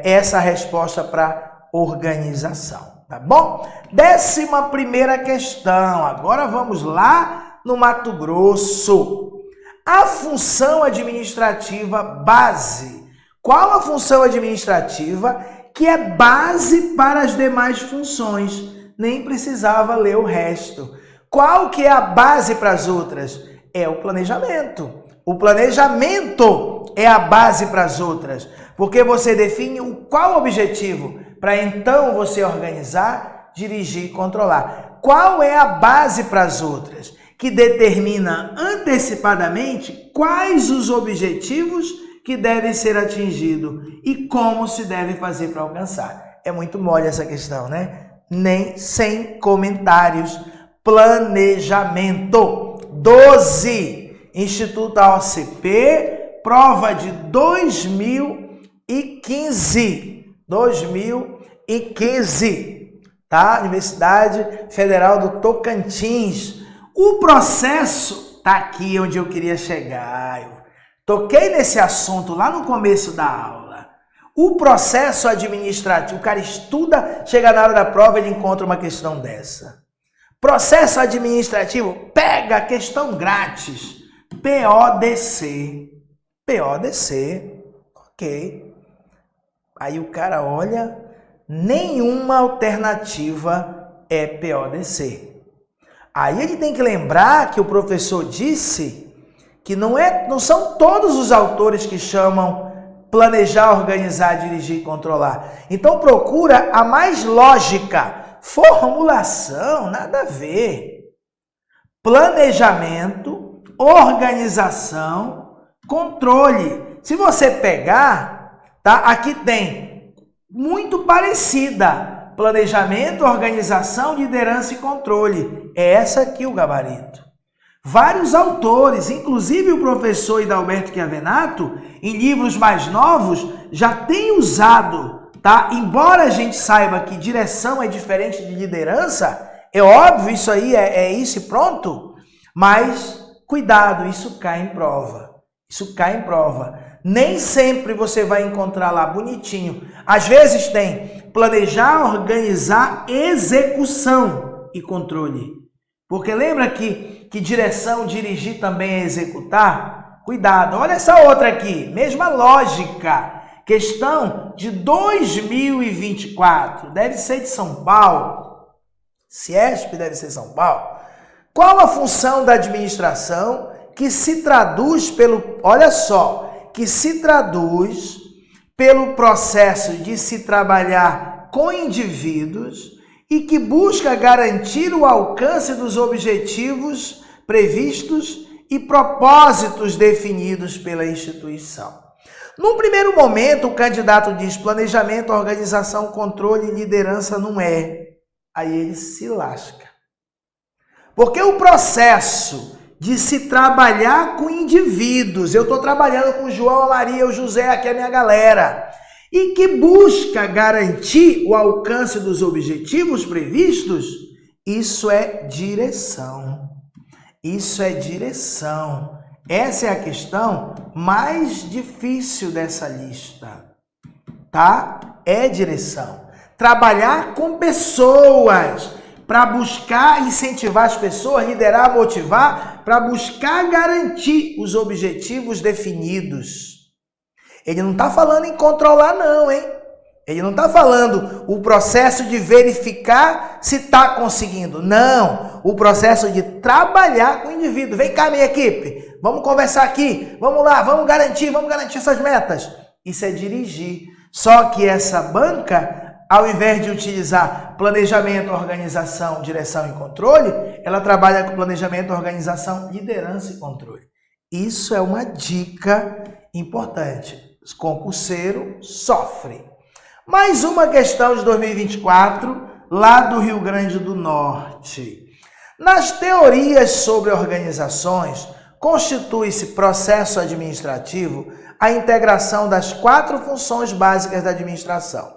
essa resposta para organização, tá bom? 11ª questão, agora vamos lá no Mato Grosso. A função administrativa base. Qual a função administrativa que é base para as demais funções? Nem precisava ler o resto. Qual que é a base para as outras? É o planejamento. O planejamento é a base para as outras, porque você define qual o objetivo, para então você organizar, dirigir e controlar. Qual é a base para as outras? Que determina antecipadamente quais os objetivos que devem ser atingidos e como se deve fazer para alcançar. É muito mole essa questão, né? Nem sem comentários. Planejamento. 12. Instituto AOCP, prova de 2015. 2015, tá? Universidade Federal do Tocantins. O processo tá aqui onde eu queria chegar. Eu toquei nesse assunto lá no começo da aula. O processo administrativo, o cara estuda, chega na hora da prova, ele encontra uma questão dessa. Processo administrativo, pega a questão grátis. PODC. PODC, ok. Aí o cara olha, nenhuma alternativa é PODC. Aí ele tem que lembrar que o professor disse que não são todos os autores que chamam planejar, organizar, dirigir e controlar. Então procura a mais lógica. Formulação, nada a ver. Planejamento, organização, controle. Se você pegar, tá? Aqui tem muito parecida. Planejamento, organização, liderança e controle. É essa aqui o gabarito. Vários autores, inclusive o professor Hidalberto Chiavenato, em livros mais novos, já tem usado, tá? Embora a gente saiba que direção é diferente de liderança, é óbvio, isso aí é isso e pronto, mas cuidado, isso cai em prova. Isso cai em prova. Nem sempre você vai encontrar lá bonitinho. Às vezes tem planejar, organizar, execução e controle. Porque lembra que direção, dirigir também é executar? Cuidado, olha essa outra aqui, mesma lógica. Questão de 2024, deve ser de São Paulo. CIESP deve ser São Paulo. Qual a função da administração que se traduz olha só, que se traduz pelo processo de se trabalhar com indivíduos e que busca garantir o alcance dos objetivos previstos e propósitos definidos pela instituição. Num primeiro momento, o candidato diz planejamento, organização, controle e liderança não é. Aí ele se lasca. Porque o processo de se trabalhar com indivíduos, eu estou trabalhando com o João, a Maria, o José, aqui é a minha galera, e que busca garantir o alcance dos objetivos previstos, isso é direção. Isso é direção. Essa é a questão mais difícil dessa lista, tá? É direção. Trabalhar com pessoas para buscar incentivar as pessoas, liderar, motivar, para buscar garantir os objetivos definidos. Ele não está falando em controlar não, hein? Ele não está falando o processo de verificar se está conseguindo. Não, o processo de trabalhar com o indivíduo. Vem cá, minha equipe, vamos conversar aqui, vamos lá, vamos garantir essas metas. Isso é dirigir. Só que essa banca, ao invés de utilizar planejamento, organização, direção e controle, ela trabalha com planejamento, organização, liderança e controle. Isso é uma dica importante. O concurseiro sofre. Mais uma questão de 2024, lá do Rio Grande do Norte. Nas teorias sobre organizações, constitui-se processo administrativo a integração das 4 funções básicas da administração: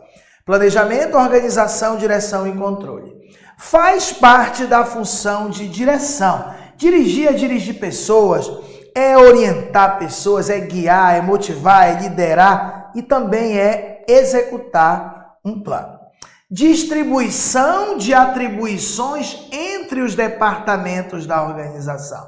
planejamento, organização, direção e controle. Faz parte da função de direção. Dirigir é dirigir pessoas, é orientar pessoas, é guiar, é motivar, é liderar e também é executar um plano. Distribuição de atribuições entre os departamentos da organização.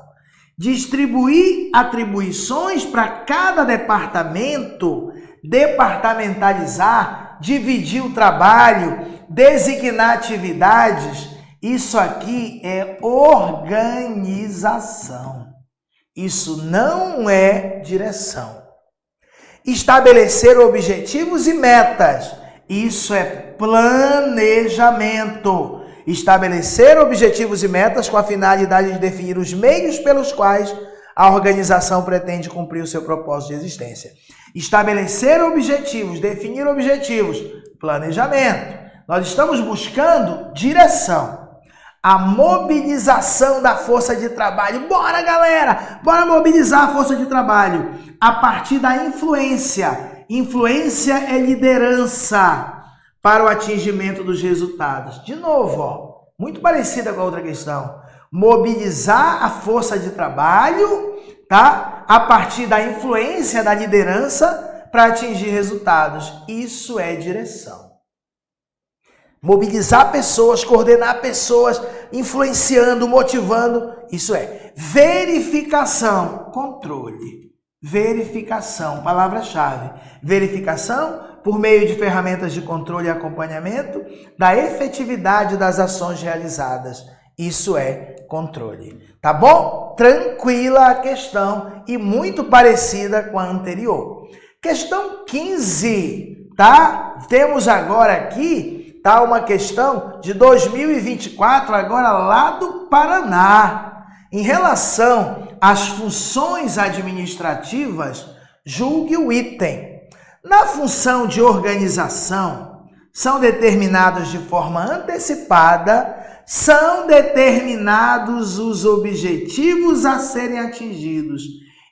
Distribuir atribuições para cada departamento, departamentalizar, dividir o trabalho, designar atividades. Isso aqui é organização. Isso não é direção. Estabelecer objetivos e metas. Isso é planejamento. Estabelecer objetivos e metas com a finalidade de definir os meios pelos quais a organização pretende cumprir o seu propósito de existência. Estabelecer objetivos, definir objetivos, planejamento. Nós estamos buscando direção. A mobilização da força de trabalho. Bora, galera! Bora mobilizar a força de trabalho a partir da influência. Influência é liderança para o atingimento dos resultados. De novo, ó, muito parecida com a outra questão. Mobilizar a força de trabalho, tá? A partir da influência da liderança para atingir resultados. Isso é direção. Mobilizar pessoas, coordenar pessoas, influenciando, motivando, isso é verificação, controle. Verificação, palavra-chave. Verificação por meio de ferramentas de controle e acompanhamento da efetividade das ações realizadas. Isso é controle. Tá bom? Tranquila a questão e muito parecida com a anterior. Questão 15, tá? Temos agora aqui tá uma questão de 2024, agora lá do Paraná. Em relação às funções administrativas, julgue o item. Na função de organização, são determinados de forma antecipada, são determinados os objetivos a serem atingidos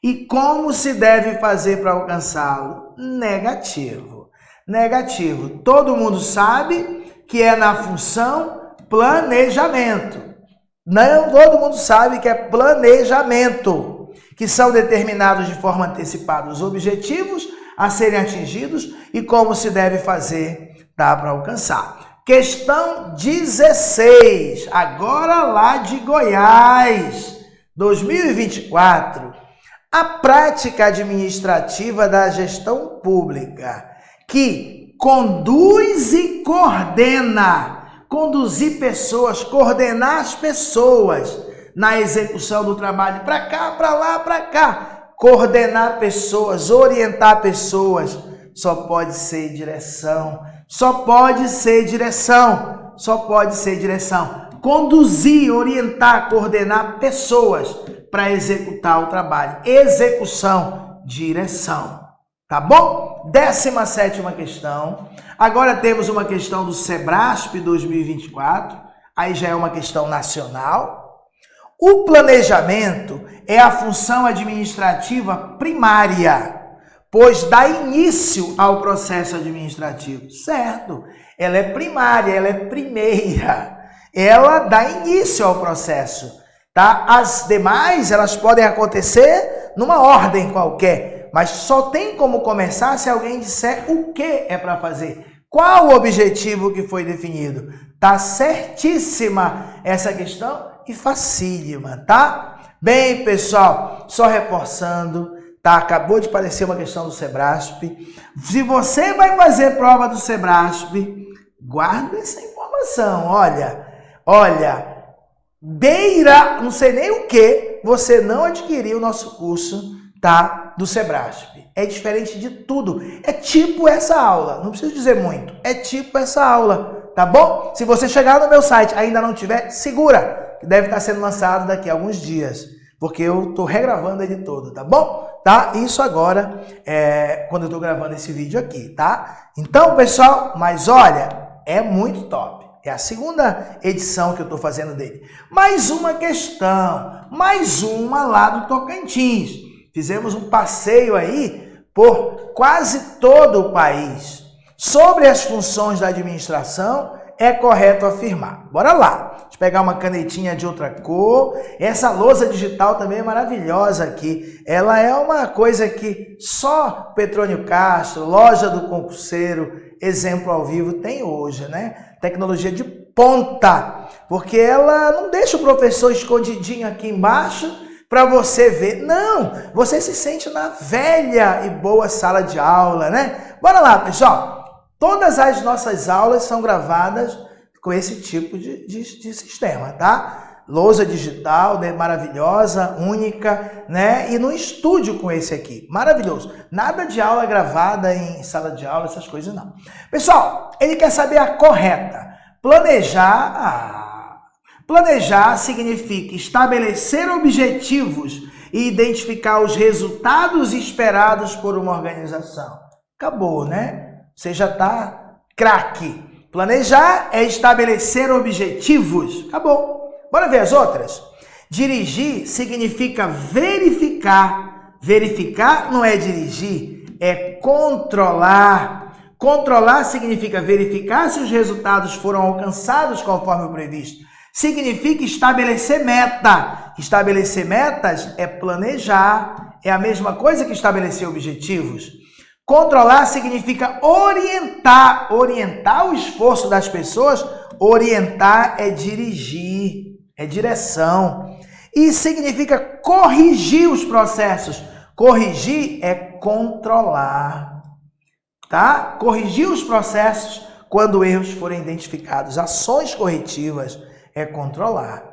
e como se deve fazer para alcançá-lo. Negativo. Negativo. Todo mundo sabe que é na função planejamento. Não, todo mundo sabe que é planejamento, que são determinados de forma antecipada os objetivos a serem atingidos e como se deve fazer para alcançar. Questão 16, agora lá de Goiás, 2024. A prática administrativa da gestão pública, que conduz e coordena. Conduzir pessoas, coordenar as pessoas na execução do trabalho, para cá, para lá, para cá. Coordenar pessoas, orientar pessoas, só pode ser direção, só pode ser direção, só pode ser direção. Conduzir, orientar, coordenar pessoas para executar o trabalho. Execução, direção. Tá bom? 17ª questão. Agora temos uma questão do Sebrasp 2024. Aí já é uma questão nacional. O planejamento é a função administrativa primária, pois dá início ao processo administrativo. Certo? Ela é primária, ela é primeira. Ela dá início ao processo. Tá? As demais, elas podem acontecer numa ordem qualquer. Mas só tem como começar se alguém disser o que é para fazer. Qual o objetivo que foi definido? Tá certíssima essa questão e facílima, tá? Bem, pessoal, só reforçando, tá? Acabou de aparecer uma questão do Sebrasp. Se você vai fazer prova do Sebrasp, guarda essa informação. Olha, beira, não sei nem o que, você não adquiriu o nosso curso, tá? Do Sebrasp. É diferente de tudo. É tipo essa aula. Não preciso dizer muito. É tipo essa aula. Tá bom? Se você chegar no meu site e ainda não tiver, segura. Que deve estar sendo lançado daqui a alguns dias. Porque eu estou regravando ele todo. Tá bom? Tá? Isso agora quando eu estou gravando esse vídeo aqui. Tá? Então, pessoal, mas olha, é muito top. É a segunda edição que eu estou fazendo dele. Mais uma questão. Mais uma lá do Tocantins. Fizemos um passeio aí por quase todo o país sobre as funções da administração é correto afirmar. Bora lá. Deixa eu pegar uma canetinha de outra cor. Essa lousa digital também é maravilhosa aqui. Ela é uma coisa que só Petrônio Castro, Loja do Concurseiro, Exemplo ao Vivo tem hoje, né? Tecnologia de ponta, porque ela não deixa o professor escondidinho aqui embaixo para você ver. Não, você se sente na velha e boa sala de aula, né? Bora lá, pessoal. Todas as nossas aulas são gravadas com esse tipo de sistema, tá? Lousa digital, né? Maravilhosa, única, né? E no estúdio com esse aqui, maravilhoso. Nada de aula gravada em sala de aula, essas coisas não. Pessoal, ele quer saber a correta. Planejar, planejar significa estabelecer objetivos e identificar os resultados esperados por uma organização. Acabou, né? Você já tá craque. Planejar é estabelecer objetivos. Acabou. Bora ver as outras? Dirigir significa verificar. Verificar não é dirigir, é controlar. Controlar significa verificar se os resultados foram alcançados conforme o previsto. Significa estabelecer meta. Estabelecer metas é planejar. É a mesma coisa que estabelecer objetivos. Controlar significa orientar. Orientar o esforço das pessoas. Orientar é dirigir, é direção. E significa corrigir os processos. Corrigir é controlar. Tá? Corrigir os processos quando erros forem identificados. Ações corretivas é controlar.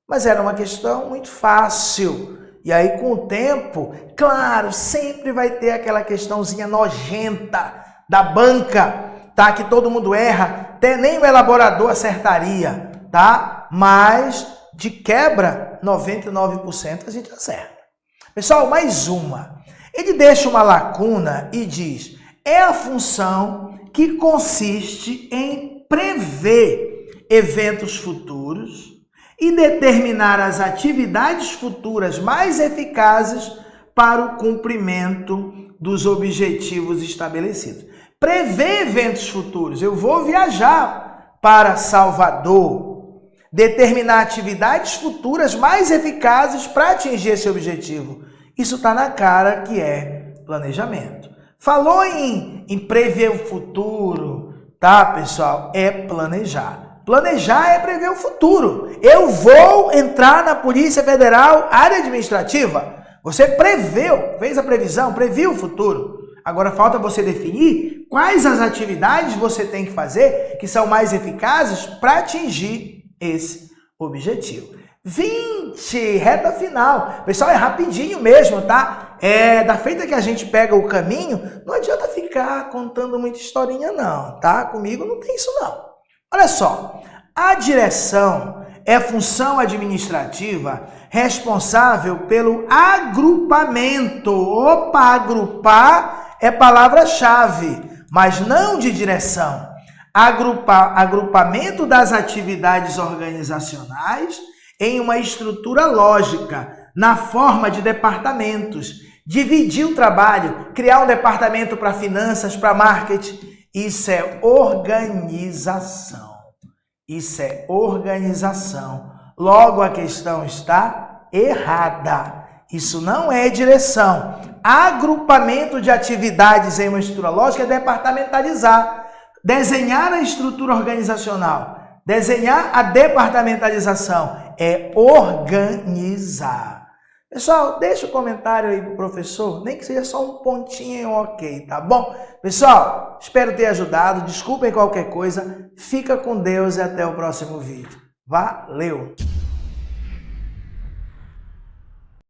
Mas era uma questão muito fácil. E aí, com o tempo, claro, sempre vai ter aquela questãozinha nojenta da banca, tá? Que todo mundo erra, até nem o elaborador acertaria, tá? Mas, de quebra, 99% a gente acerta. Pessoal, mais uma. Ele deixa uma lacuna e diz: é a função que consiste em prever eventos futuros e determinar as atividades futuras mais eficazes para o cumprimento dos objetivos estabelecidos. Prever eventos futuros. Eu vou viajar para Salvador. Determinar atividades futuras mais eficazes para atingir esse objetivo. Isso está na cara que é planejamento. Falou em prever o futuro, tá, pessoal? É planejar. Planejar é prever o futuro. Eu vou entrar na Polícia Federal, área administrativa. Você preveu, fez a previsão, previu o futuro. Agora falta você definir quais as atividades você tem que fazer que são mais eficazes para atingir esse objetivo. 20, reta final. Pessoal, é rapidinho mesmo, tá? Da feita que a gente pega o caminho, não adianta ficar contando muita historinha não, tá? Comigo não tem isso não. Olha só, a direção é função administrativa responsável pelo agrupamento. Opa, agrupar é palavra-chave, mas não de direção. Agrupamento das atividades organizacionais em uma estrutura lógica, na forma de departamentos. Dividir o trabalho, criar um departamento para finanças, para marketing. Isso é organização. Isso é organização. Logo, a questão está errada. Isso não é direção. Agrupamento de atividades em uma estrutura lógica é departamentalizar. Desenhar a estrutura organizacional. Desenhar a departamentalização é organizar. Pessoal, deixa o comentário aí pro professor, nem que seja só um pontinho ok, tá bom? Pessoal, espero ter ajudado. Desculpem qualquer coisa. Fica com Deus e até o próximo vídeo. Valeu!